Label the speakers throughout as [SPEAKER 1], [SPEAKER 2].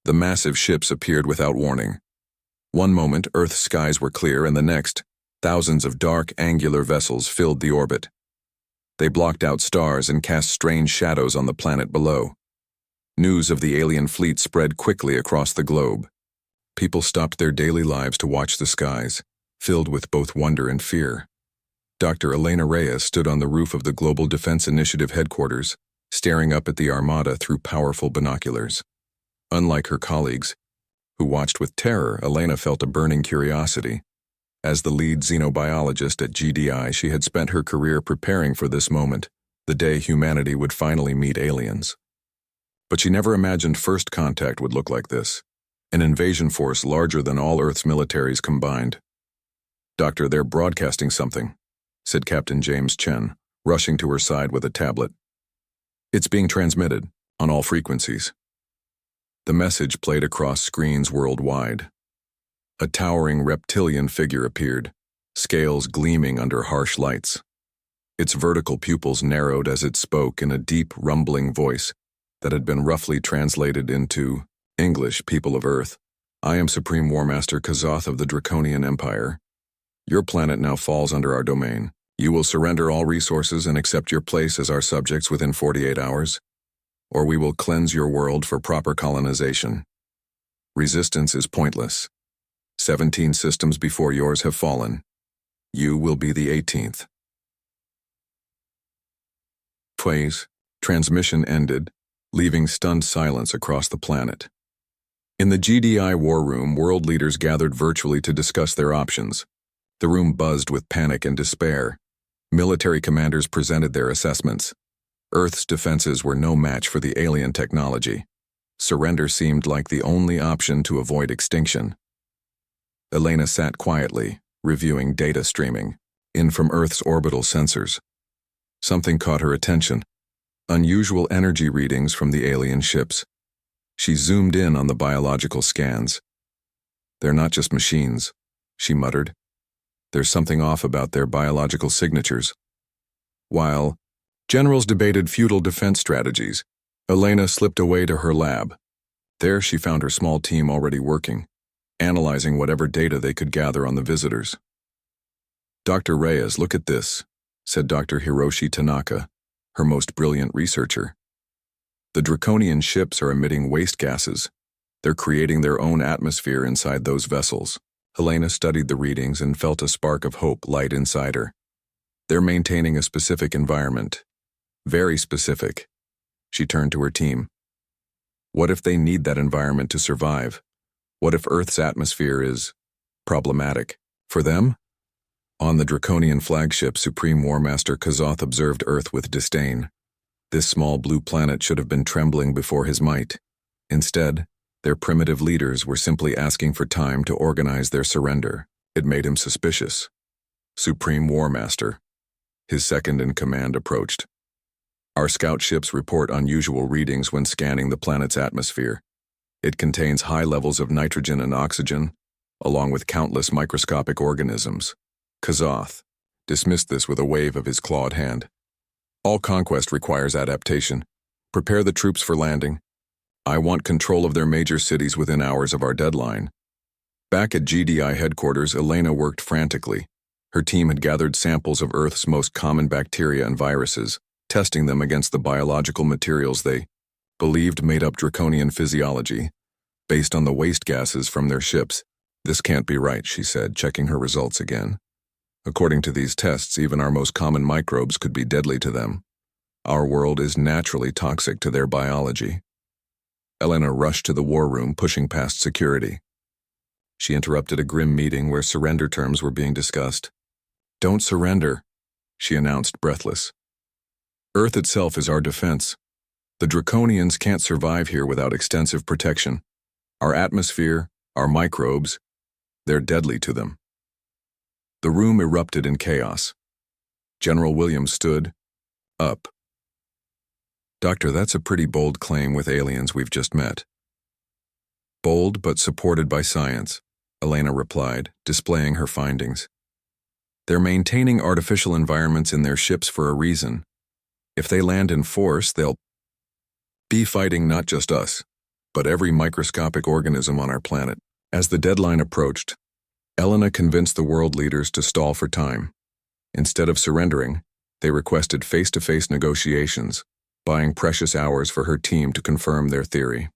[SPEAKER 1] The massive ships appeared without warning. One moment, Earth's skies were clear, and the next, thousands of dark, angular vessels filled the orbit. They blocked out stars and cast strange shadows on the planet below. News of the alien fleet spread quickly across the globe. People stopped their daily lives to watch the skies, filled with both wonder and fear. Dr. Elena Reyes stood on the roof of the Global Defense Initiative headquarters, staring up at the armada through powerful binoculars. Unlike her colleagues, who watched with terror, Elena felt a burning curiosity. As the lead xenobiologist at GDI, she had spent her career preparing for this moment, the day humanity would finally meet aliens. But she never imagined first contact would look like this, an invasion force larger than all Earth's militaries combined. "Doctor, they're broadcasting something," said Captain James Chen, rushing to her side with a tablet. "It's being transmitted, on all frequencies." The message played across screens worldwide. A towering reptilian figure appeared, scales gleaming under harsh lights. Its vertical pupils narrowed as it spoke in a deep, rumbling voice that had been roughly translated into English. "People of Earth, I am Supreme War Master Kazoth of the Draconian Empire. Your planet now falls under our domain. You will surrender all resources and accept your place as our subjects within 48 hours, or we will cleanse your world for proper colonization. Resistance is pointless. 17 systems before yours have fallen. You will be the 18th. Phase. Transmission ended, leaving stunned silence across the planet. In the GDI war room, world leaders gathered virtually to discuss their options. The room buzzed with panic and despair. Military commanders presented their assessments. Earth's defenses were no match for the alien technology. Surrender seemed like the only option to avoid extinction. Elena sat quietly, reviewing data streaming in from Earth's orbital sensors. Something caught her attention: unusual energy readings from the alien ships. She zoomed in on the biological scans. "They're not just machines," she muttered. "There's something off about their biological signatures." While generals debated futile defense strategies, Elena slipped away to her lab. There she found her small team already working, analyzing whatever data they could gather on the visitors. "Dr. Reyes, look at this," said Dr. Hiroshi Tanaka, her most brilliant researcher. "The draconian ships are emitting waste gases. They're creating their own atmosphere inside those vessels." Helena studied the readings and felt a spark of hope light inside her. "They're maintaining a specific environment. Very specific." She turned to her team. "What if they need that environment to survive? What if Earth's atmosphere is problematic for them?" On the Draconian flagship, Supreme War Master Kazoth observed Earth with disdain. This small blue planet should have been trembling before his might. Instead, their primitive leaders were simply asking for time to organize their surrender. It made him suspicious. "Supreme War Master," his second-in-command approached. "Our scout ships report unusual readings when scanning the planet's atmosphere. It contains high levels of nitrogen and oxygen, along with countless microscopic organisms." Kazoth dismissed this with a wave of his clawed hand. "All conquest requires adaptation. Prepare the troops for landing. I want control of their major cities within hours of our deadline." Back at GDI headquarters, Elena worked frantically. Her team had gathered samples of Earth's most common bacteria and viruses, testing them against the biological materials they believed made up draconian physiology. Based on the waste gases from their ships, "This can't be right," she said, checking her results again. "According to these tests, even our most common microbes could be deadly to them. Our world is naturally toxic to their biology." Elena rushed to the war room, pushing past security. She interrupted a grim meeting where surrender terms were being discussed. "Don't surrender," she announced, breathless. "Earth itself is our defense. The Draconians can't survive here without extensive protection. Our atmosphere, our microbes, they're deadly to them." The room erupted in chaos. General Williams stood up. "Doctor, that's a pretty bold claim with aliens we've just met." "Bold, but supported by science," Elena replied, displaying her findings. "They're maintaining artificial environments in their ships for a reason. If they land in force, they'll be fighting not just us, but every microscopic organism on our planet. As the deadline approached, Elena convinced the world leaders to stall for time. Instead of surrendering, they requested face-to-face negotiations, buying precious hours for her team to confirm their theory.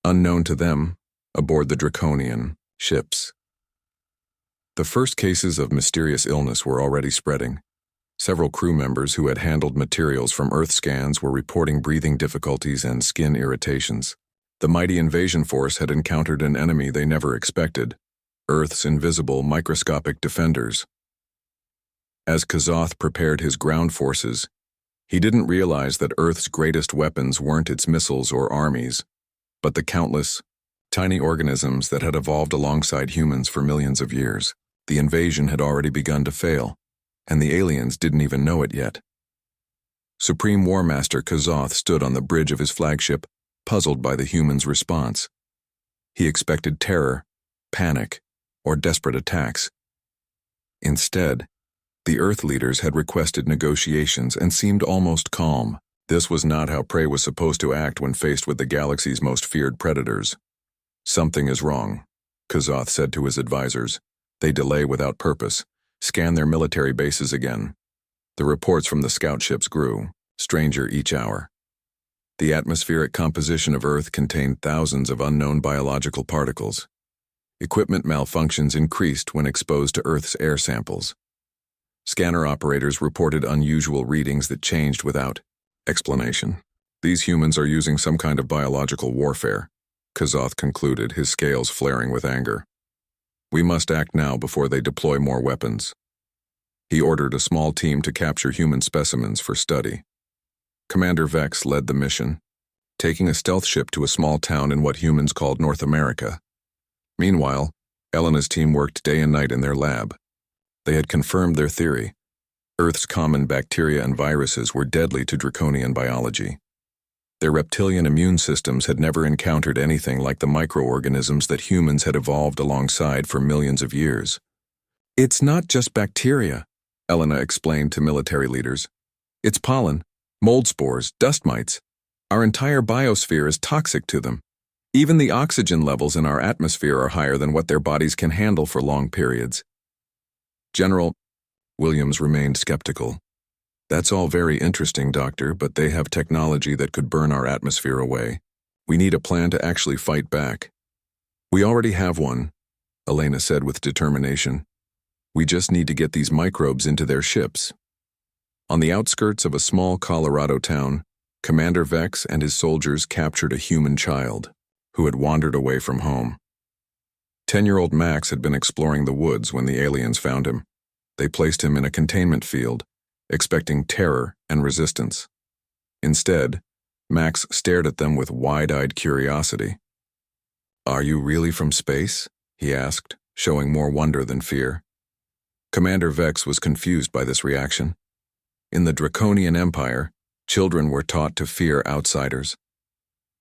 [SPEAKER 1] Unknown to them, aboard the Draconian ships, the first cases of mysterious illness were already spreading. Several crew members who had handled materials from Earth scans were reporting breathing difficulties and skin irritations. The mighty invasion force had encountered an enemy they never expected, Earth's invisible microscopic defenders. As Kazoth prepared his ground forces, he didn't realize that Earth's greatest weapons weren't its missiles or armies, but the countless, tiny organisms that had evolved alongside humans for millions of years. The invasion had already begun to fail, and the aliens didn't even know it yet. Supreme War Master Kazoth stood on the bridge of his flagship, puzzled by the humans' response. He expected terror, panic, or desperate attacks. Instead, the Earth leaders had requested negotiations and seemed almost calm. This was not how prey was supposed to act when faced with the galaxy's most feared predators. "Something is wrong," Kazoth said to his advisors. "They delay without purpose, scan their military bases again." The reports from the scout ships grew, stranger each hour. The atmospheric composition of Earth contained thousands of unknown biological particles. Equipment malfunctions increased when exposed to Earth's air samples. Scanner operators reported unusual readings that changed without explanation. "These humans are using some kind of biological warfare," Kazoth concluded, his scales flaring with anger. "We must act now before they deploy more weapons." He ordered a small team to capture human specimens for study. Commander Vex led the mission, taking a stealth ship to a small town in what humans called North America. Meanwhile, Elena's team worked day and night in their lab. They had confirmed their theory. Earth's common bacteria and viruses were deadly to draconian biology. Their reptilian immune systems had never encountered anything like the microorganisms that humans had evolved alongside for millions of years. "It's not just bacteria," Elena explained to military leaders. "It's pollen, mold spores, dust mites. Our entire biosphere is toxic to them. Even the oxygen levels in our atmosphere are higher than what their bodies can handle for long periods." General Williams remained skeptical. "That's all very interesting, Doctor, but they have technology that could burn our atmosphere away. We need a plan to actually fight back." "We already have one," Elena said with determination. "We just need to get these microbes into their ships." On the outskirts of a small Colorado town, Commander Vex and his soldiers captured a human child who had wandered away from home. 10-year-old Max had been exploring the woods when the aliens found him. They placed him in a containment field, expecting terror and resistance. Instead, Max stared at them with wide-eyed curiosity. "Are you really from space?" he asked, showing more wonder than fear. Commander Vex was confused by this reaction. In the Draconian Empire, children were taught to fear outsiders.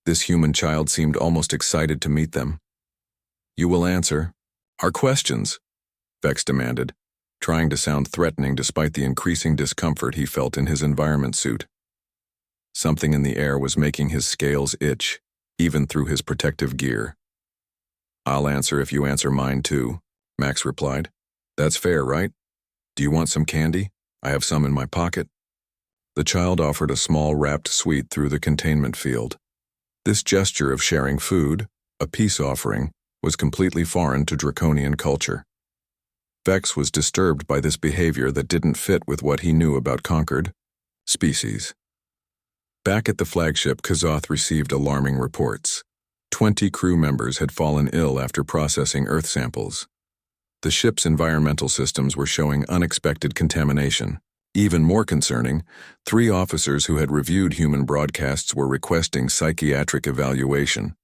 [SPEAKER 1] This human child seemed almost excited to meet them. "You will answer our questions," Vex demanded, trying to sound threatening despite the increasing discomfort he felt in his environment suit. Something in the air was making his scales itch, even through his protective gear. "I'll answer if you answer mine too," Max replied. "That's fair, right? Do you want some candy? I have some in my pocket." The child offered a small wrapped sweet through the containment field. This gesture of sharing food, a peace offering, was completely foreign to Draconian culture. Vex was disturbed by this behavior that didn't fit with what he knew about conquered species. Back at the flagship, Kazoth received alarming reports. 20 crew members had fallen ill after processing Earth samples. The ship's environmental systems were showing unexpected contamination. Even more concerning, 3 officers who had reviewed human broadcasts were requesting psychiatric evaluation,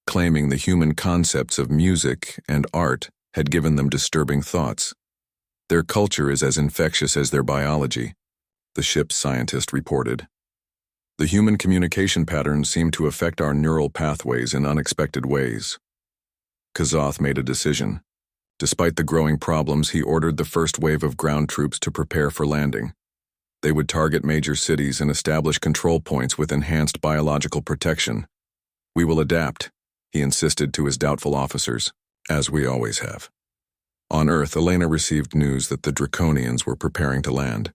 [SPEAKER 1] claiming the human concepts of music and art had given them disturbing thoughts. "Their culture is as infectious as their biology," the ship's scientist reported. "The human communication patterns seem to affect our neural pathways in unexpected ways." Kazoth made a decision. Despite the growing problems, he ordered the first wave of ground troops to prepare for landing. They would target major cities and establish control points with enhanced biological protection. We will adapt, he insisted to his doubtful officers, as we always have. On Earth, Elena received news that the Draconians were preparing to land.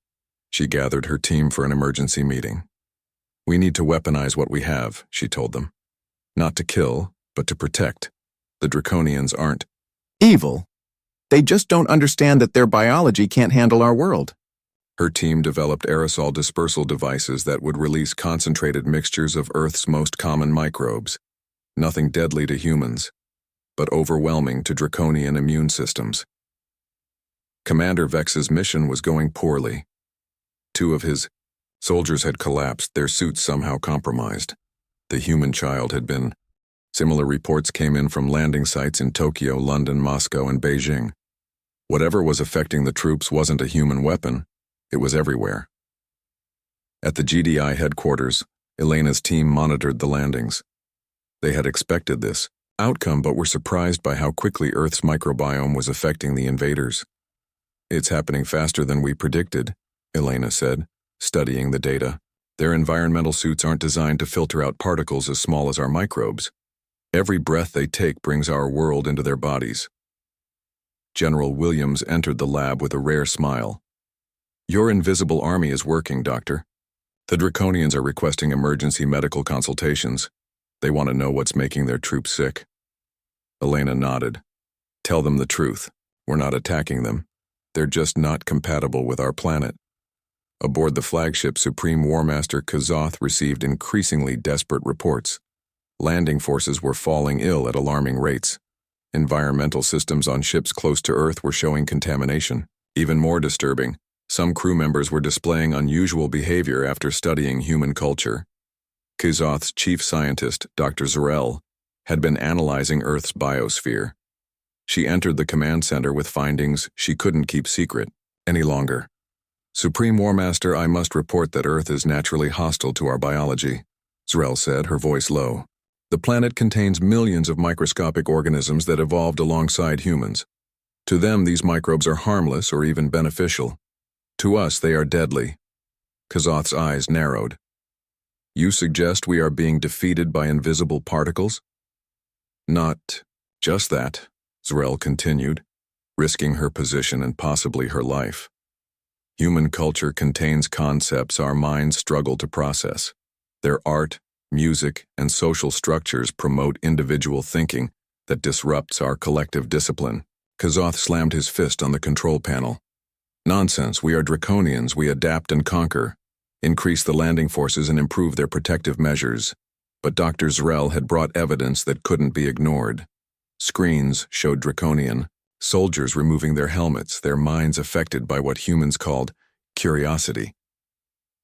[SPEAKER 1] She gathered her team for an emergency meeting. We need to weaponize what we have, she told them. Not to kill, but to protect. The Draconians aren't
[SPEAKER 2] evil. They just don't understand that their biology can't handle our world.
[SPEAKER 1] Her team developed aerosol dispersal devices that would release concentrated mixtures of Earth's most common microbes. Nothing deadly to humans, but overwhelming to Draconian immune systems. Commander Vex's mission was going poorly. 2 of his soldiers had collapsed, their suits somehow compromised. The human child had been. Similar reports came in from landing sites in Tokyo, London, Moscow, and Beijing. Whatever was affecting the troops wasn't a human weapon. It was everywhere. At the GDI headquarters, Elena's team monitored the landings. They had expected this outcome, but were surprised by how quickly Earth's microbiome was affecting the invaders. It's happening faster than we predicted, Elena said, studying the data. Their environmental suits aren't designed to filter out particles as small as our microbes. Every breath they take brings our world into their bodies. General Williams entered the lab with a rare smile. Your invisible army is working, Doctor. The Draconians are requesting emergency medical consultations. They want to know what's making their troops sick. Elena nodded. Tell them the truth. We're not attacking them. They're just not compatible with our planet. Aboard the flagship, Supreme War Master Kazoth received increasingly desperate reports. Landing forces were falling ill at alarming rates. Environmental systems on ships close to Earth were showing contamination. Even more disturbing, some crew members were displaying unusual behavior after studying human culture. Kazoth's chief scientist, Dr. Zarel, had been analyzing Earth's biosphere. She entered the command center with findings she couldn't keep secret any longer. Supreme War Master, I must report that Earth is naturally hostile to our biology, Zarel said, her voice low. The planet contains millions of microscopic organisms that evolved alongside humans. To them, these microbes are harmless or even beneficial. To us, they are deadly. Kazoth's eyes narrowed. You suggest we are being defeated by invisible particles? Not just that, Zarel continued, risking her position and possibly her life. Human culture contains concepts our minds struggle to process. Their art, music, and social structures promote individual thinking that disrupts our collective discipline. Kazoth slammed his fist on the control panel. Nonsense, we are Draconians, we adapt and conquer, increase the landing forces and improve their protective measures. But Dr. Zarel had brought evidence that couldn't be ignored. Screens showed Draconian soldiers removing their helmets, their minds affected by what humans called curiosity.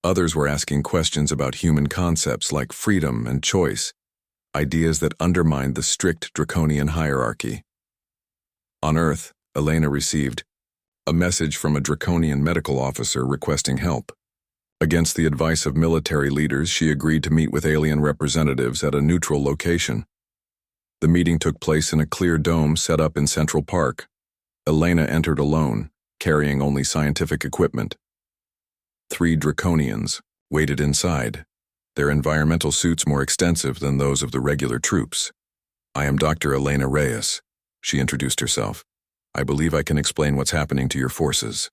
[SPEAKER 1] Others were asking questions about human concepts like freedom and choice, ideas that undermined the strict Draconian hierarchy. On Earth, Elena received a message from a Draconian medical officer requesting help. Against the advice of military leaders, she agreed to meet with alien representatives at a neutral location. The meeting took place in a clear dome set up in Central Park. Elena entered alone, carrying only scientific equipment. 3 Draconians waited inside, their environmental suits more extensive than those of the regular troops. I am Dr. Elena Reyes, she introduced herself. I believe I can explain what's happening to your forces.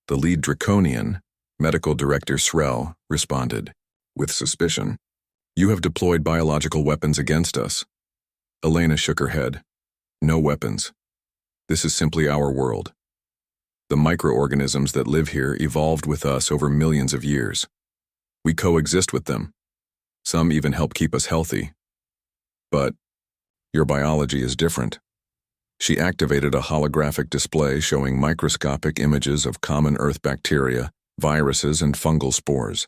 [SPEAKER 1] The lead Draconian, Medical Director Srel, responded, with suspicion. You have deployed biological weapons against us. Elena shook her head. No weapons. This is simply our world. The microorganisms that live here evolved with us over millions of years. We coexist with them. Some even help keep us healthy. But your biology is different. She activated a holographic display showing microscopic images of common Earth bacteria, viruses, and fungal spores.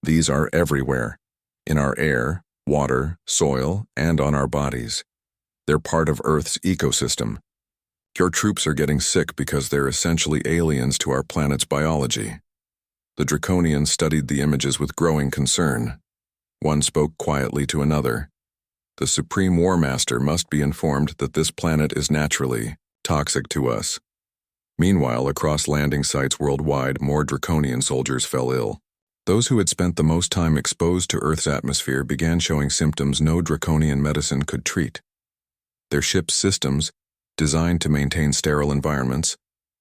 [SPEAKER 1] These are everywhere, in our air, water, soil, and on our bodies. They're part of Earth's ecosystem. Your troops are getting sick because they're essentially aliens to our planet's biology. The Draconians studied the images with growing concern. One spoke quietly to another. The Supreme War Master must be informed that this planet is naturally toxic to us. Meanwhile, across landing sites worldwide, more draconian soldiers fell ill. Those who had spent the most time exposed to Earth's atmosphere began showing symptoms no draconian medicine could treat. Their ship's systems, designed to maintain sterile environments,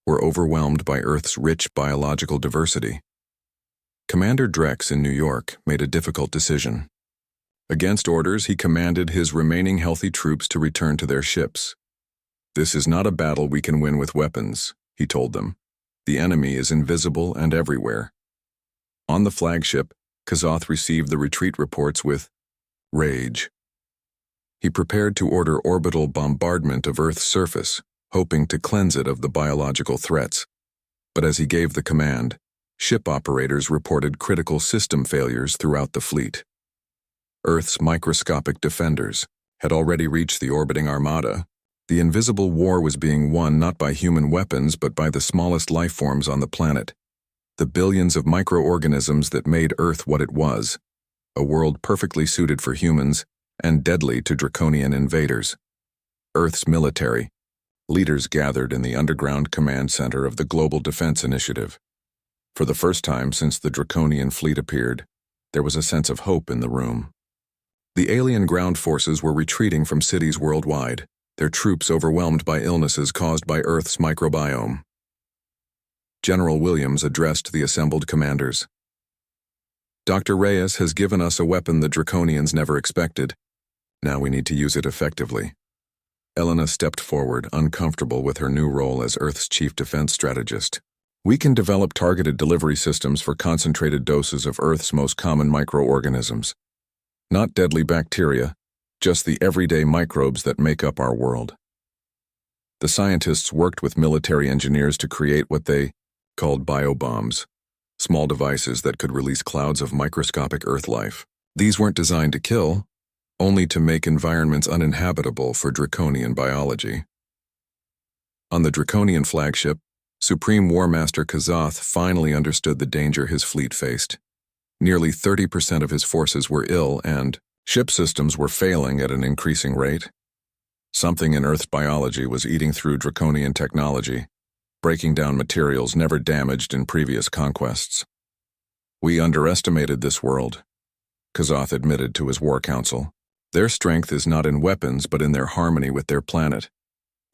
[SPEAKER 1] were overwhelmed by Earth's rich biological diversity. Commander Drex in New York made a difficult decision. Against orders, he commanded his remaining healthy troops to return to their ships. "This is not a battle we can win with weapons," he told them. "The enemy is invisible and everywhere." On the flagship, Kazoth received the retreat reports with rage. He prepared to order orbital bombardment of Earth's surface, hoping to cleanse it of the biological threats. But as he gave the command, ship operators reported critical system failures throughout the fleet. Earth's microscopic defenders had already reached the orbiting armada. The invisible war was being won not by human weapons but by the smallest life forms on the planet, the billions of microorganisms that made Earth what it was, a world perfectly suited for humans and deadly to draconian invaders. Earth's military leaders gathered in the underground command center of the Global Defense Initiative. For the first time since the draconian fleet appeared, there was a sense of hope in the room. The alien ground forces were retreating from cities worldwide, their troops overwhelmed by illnesses caused by Earth's microbiome. General Williams addressed the assembled commanders. "Dr. Reyes has given us a weapon the Draconians never expected. Now we need to use it effectively." Elena stepped forward, uncomfortable with her new role as Earth's chief defense strategist. "We can develop targeted delivery systems for concentrated doses of Earth's most common microorganisms. Not deadly bacteria, just the everyday microbes that make up our world." The scientists worked with military engineers to create what they called biobombs, small devices that could release clouds of microscopic Earth life. These weren't designed to kill, only to make environments uninhabitable for draconian biology. On the draconian flagship, Supreme War Master Kazoth finally understood the danger his fleet faced. Nearly 30% of his forces were ill and ship systems were failing at an increasing rate. Something in Earth's biology was eating through draconian technology, breaking down materials never damaged in previous conquests. "We underestimated this world," Kazoth admitted to his war council. "Their strength is not in weapons but in their harmony with their planet.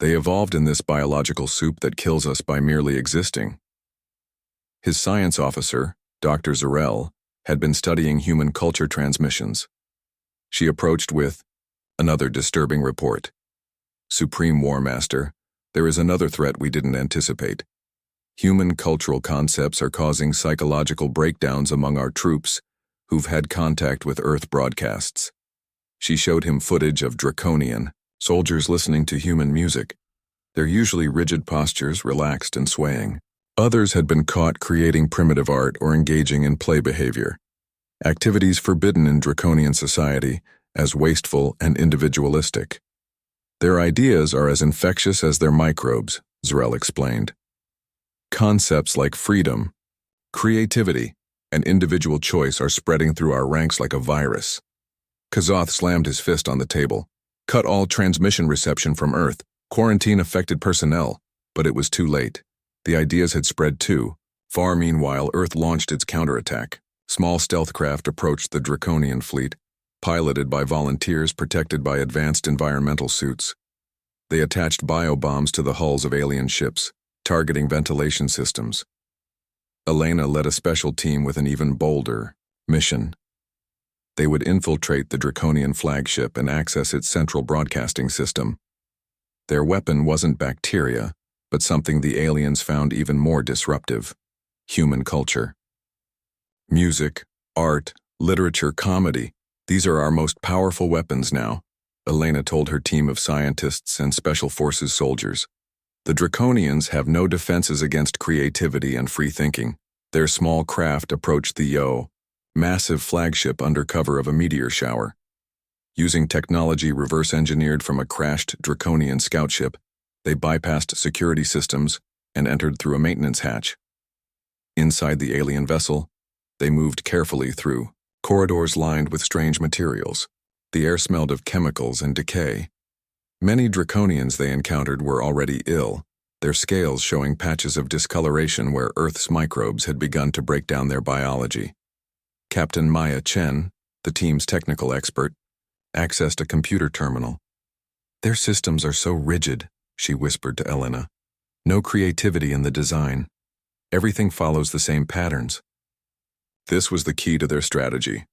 [SPEAKER 1] They evolved in this biological soup that kills us by merely existing." His science officer, Dr. Zarel, had been studying human culture transmissions. She approached with another disturbing report. "Supreme War Master, there is another threat we didn't anticipate. Human cultural concepts are causing psychological breakdowns among our troops who've had contact with Earth broadcasts." She showed him footage of draconian soldiers listening to human music, their usually rigid postures relaxed and swaying. Others had been caught creating primitive art or engaging in play behavior, activities forbidden in draconian society as wasteful and individualistic. "Their ideas are as infectious as their microbes," Zarel explained. "Concepts like freedom, creativity, and individual choice are spreading through our ranks like a virus." Kazoth slammed his fist on the table. "Cut all transmission reception from Earth, quarantine affected personnel," but it was too late. The ideas had spread too. Far meanwhile, Earth launched its counterattack. Small stealth craft approached the draconian fleet, piloted by volunteers protected by advanced environmental suits. They attached biobombs to the hulls of alien ships, targeting ventilation systems. Elena led a special team with an even bolder mission. They would infiltrate the draconian flagship and access its central broadcasting system. Their weapon wasn't bacteria, but something the aliens found even more disruptive: human culture. "Music, art, literature, comedy, these are our most powerful weapons now," Elena told her team of scientists and Special Forces soldiers. "The Draconians have no defenses against creativity and free thinking." Their small craft approached the massive flagship under cover of a meteor shower. Using technology reverse-engineered from a crashed Draconian scout ship, they bypassed security systems and entered through a maintenance hatch. Inside the alien vessel, they moved carefully through corridors lined with strange materials. The air smelled of chemicals and decay. Many Draconians they encountered were already ill, their scales showing patches of discoloration where Earth's microbes had begun to break down their biology. Captain Maya Chen, the team's technical expert, accessed a computer terminal. "Their systems are so rigid," she whispered to Elena. "No creativity in the design. Everything follows the same patterns." This was the key to their strategy.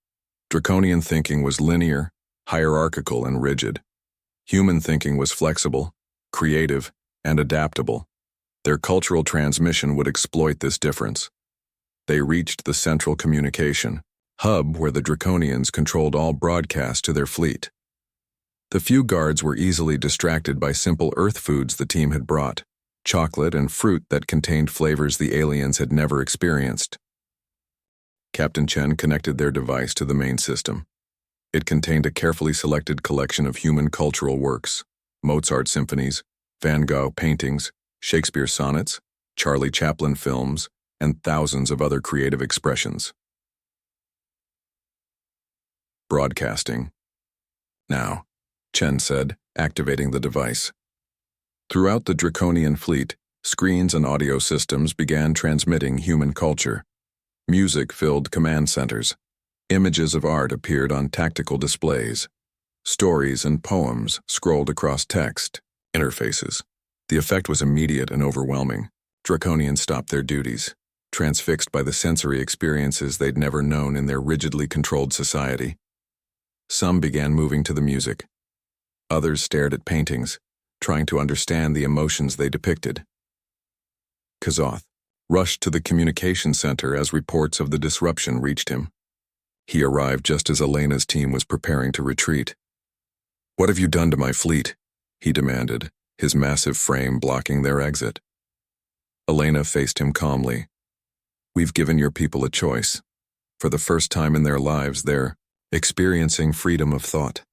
[SPEAKER 1] Draconian thinking was linear, hierarchical, and rigid. Human thinking was flexible, creative, and adaptable. Their cultural transmission would exploit this difference. They reached the central communication hub where the Draconians controlled all broadcasts to their fleet. The few guards were easily distracted by simple Earth foods the team had brought, chocolate and fruit that contained flavors the aliens had never experienced. Captain Chen connected their device to the main system. It contained a carefully selected collection of human cultural works: Mozart symphonies, Van Gogh paintings, Shakespeare sonnets, Charlie Chaplin films, and thousands of other creative expressions. Broadcasting. "Now," Chen said, activating the device. Throughout the Draconian fleet, screens and audio systems began transmitting human culture. Music filled command centers. Images of art appeared on tactical displays. Stories and poems scrolled across text interfaces. The effect was immediate and overwhelming. Draconians stopped their duties, transfixed by the sensory experiences they'd never known in their rigidly controlled society. Some began moving to the music. Others stared at paintings, trying to understand the emotions they depicted. Kazoth rushed to the communication center as reports of the disruption reached him. He arrived just as Elena's team was preparing to retreat. "What have you done to my fleet?" he demanded, his massive frame blocking their exit. Elena faced him calmly. "We've given your people a choice. For the first time in their lives, they're experiencing freedom of thought."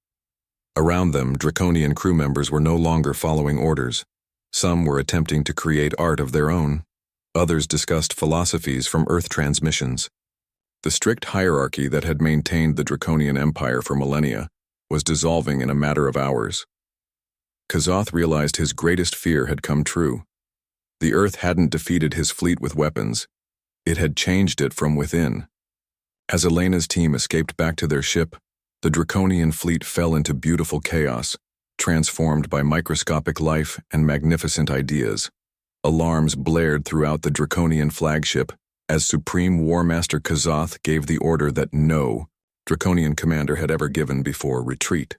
[SPEAKER 1] Around them, Draconian crew members were no longer following orders. Some were attempting to create art of their own. Others discussed philosophies from Earth transmissions. The strict hierarchy that had maintained the Draconian Empire for millennia was dissolving in a matter of hours. Kazoth realized his greatest fear had come true. The Earth hadn't defeated his fleet with weapons. It had changed it from within. As Elena's team escaped back to their ship, the Draconian fleet fell into beautiful chaos, transformed by microscopic life and magnificent ideas. Alarms blared throughout the Draconian flagship as Supreme War Master Kazoth gave the order that no Draconian commander had ever given before: retreat.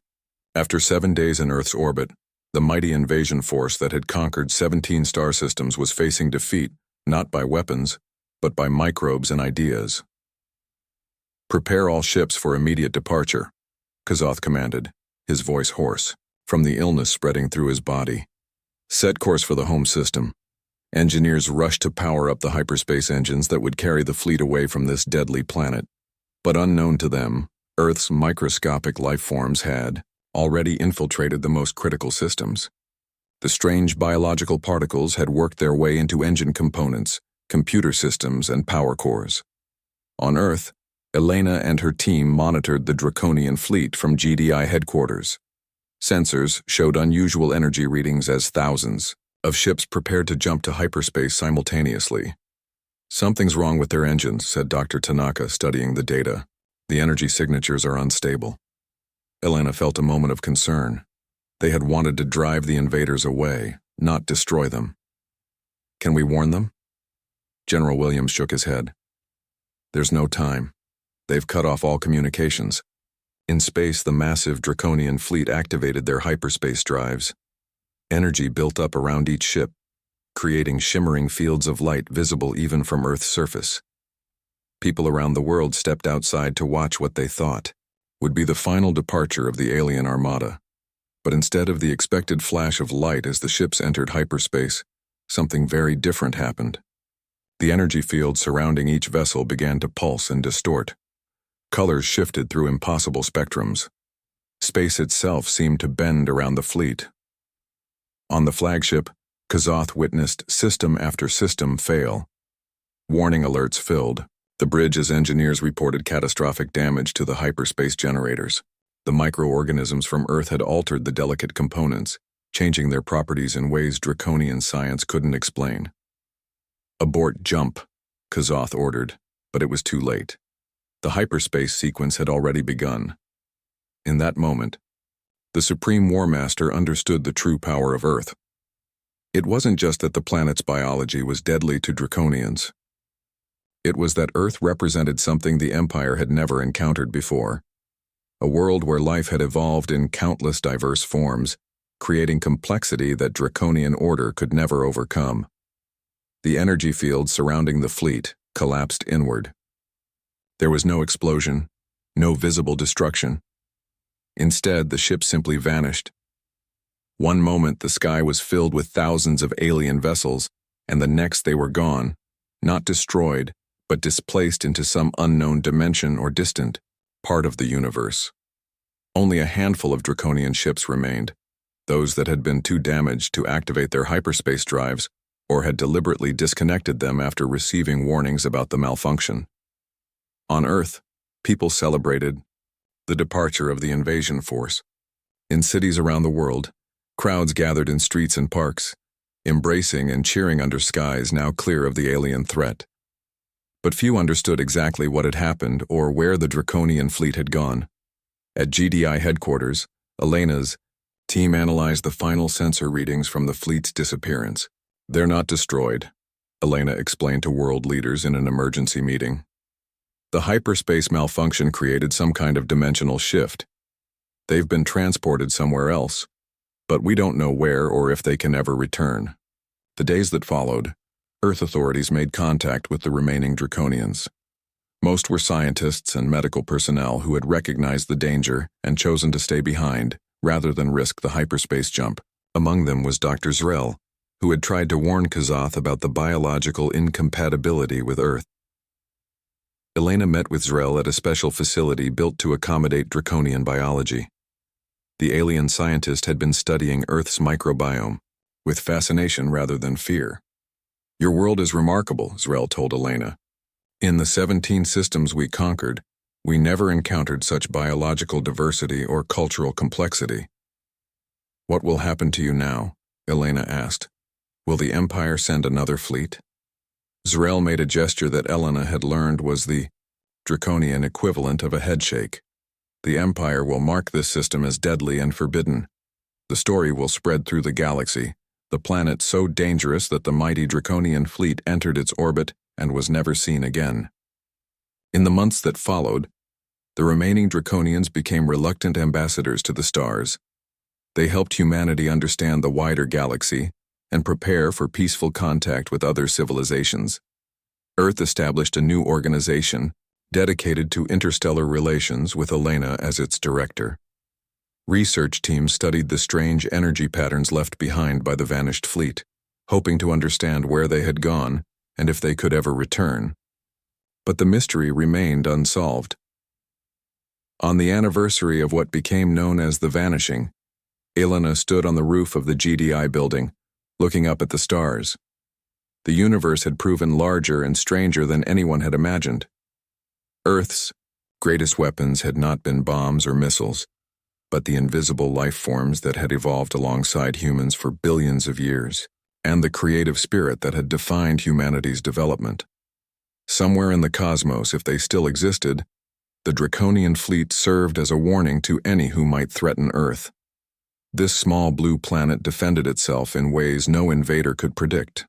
[SPEAKER 1] After 7 days in Earth's orbit, the mighty invasion force that had conquered 17 star systems was facing defeat, not by weapons, but by microbes and ideas. "Prepare all ships for immediate departure," Kazoth commanded, his voice hoarse, from the illness spreading through his body. "Set course for the home system." Engineers rushed to power up the hyperspace engines that would carry the fleet away from this deadly planet. But unknown to them, Earth's microscopic life forms had already infiltrated the most critical systems. The strange biological particles had worked their way into engine components, computer systems, and power cores. On Earth, Elena and her team monitored the Draconian fleet from GDI headquarters. Sensors showed unusual energy readings as thousands of ships prepared to jump to hyperspace simultaneously. "Something's wrong with their engines," said Dr. Tanaka, studying the data. "The energy signatures are unstable." Elena felt a moment of concern. They had wanted to drive the invaders away, not destroy them. "Can we warn them?" General Williams shook his head. "There's no time. They've cut off all communications." In space, the massive Draconian fleet activated their hyperspace drives. Energy built up around each ship, creating shimmering fields of light visible even from Earth's surface. People around the world stepped outside to watch what they thought would be the final departure of the alien armada. But instead of the expected flash of light as the ships entered hyperspace, something very different happened. The energy field surrounding each vessel began to pulse and distort. Colors shifted through impossible spectrums. Space itself seemed to bend around the fleet. On the flagship, Kazoth witnessed system after system fail. Warning alerts filled. The bridge's engineers reported catastrophic damage to the hyperspace generators. The microorganisms from Earth had altered the delicate components, changing their properties in ways draconian science couldn't explain. "Abort jump," Kazoth ordered, but it was too late. The hyperspace sequence had already begun. In that moment, the Supreme War Master understood the true power of Earth. It wasn't just that the planet's biology was deadly to draconians. It was that Earth represented something the Empire had never encountered before. A world where life had evolved in countless diverse forms, creating complexity that draconian order could never overcome. The energy field surrounding the fleet collapsed inward. There was no explosion, no visible destruction. Instead, the ship simply vanished. One moment the sky was filled with thousands of alien vessels, and the next they were gone, not destroyed, but displaced into some unknown dimension or distant part of the universe. Only a handful of draconian ships remained, those that had been too damaged to activate their hyperspace drives or had deliberately disconnected them after receiving warnings about the malfunction. On Earth, people celebrated the departure of the invasion force. In cities around the world, crowds gathered in streets and parks, embracing and cheering under skies now clear of the alien threat. But few understood exactly what had happened or where the draconian fleet had gone. At GDI headquarters, Elena's team analyzed the final sensor readings from the fleet's disappearance. "They're not destroyed," Elena explained to world leaders in an emergency meeting. "The hyperspace malfunction created some kind of dimensional shift. They've been transported somewhere else, but we don't know where or if they can ever return." The days that followed, Earth authorities made contact with the remaining draconians. Most were scientists and medical personnel who had recognized the danger and chosen to stay behind rather than risk the hyperspace jump. Among them was Dr. Zrel, who had tried to warn Kazoth about the biological incompatibility with Earth. Elena met with Zrel at a special facility built to accommodate draconian biology. The alien scientist had been studying Earth's microbiome, with fascination rather than fear. "Your world is remarkable," Zrel told Elena. "In the 17 systems we conquered, we never encountered such biological diversity or cultural complexity." "What will happen to you now?" Elena asked. "Will the Empire send another fleet?" Zrel made a gesture that Elena had learned was the draconian equivalent of a headshake. "The Empire will mark this system as deadly and forbidden. The story will spread through the galaxy, the planet so dangerous that the mighty draconian fleet entered its orbit and was never seen again." In the months that followed, the remaining draconians became reluctant ambassadors to the stars. They helped humanity understand the wider galaxy and prepare for peaceful contact with other civilizations. Earth established a new organization dedicated to interstellar relations with Elena as its director. Research teams studied the strange energy patterns left behind by the vanished fleet, hoping to understand where they had gone and if they could ever return. But the mystery remained unsolved. On the anniversary of what became known as the Vanishing, Elena stood on the roof of the GDI building, looking up at the stars. The universe had proven larger and stranger than anyone had imagined. Earth's greatest weapons had not been bombs or missiles, but the invisible life forms that had evolved alongside humans for billions of years, and the creative spirit that had defined humanity's development. Somewhere in the cosmos, if they still existed, the draconian fleet served as a warning to any who might threaten Earth. This small blue planet defended itself in ways no invader could predict.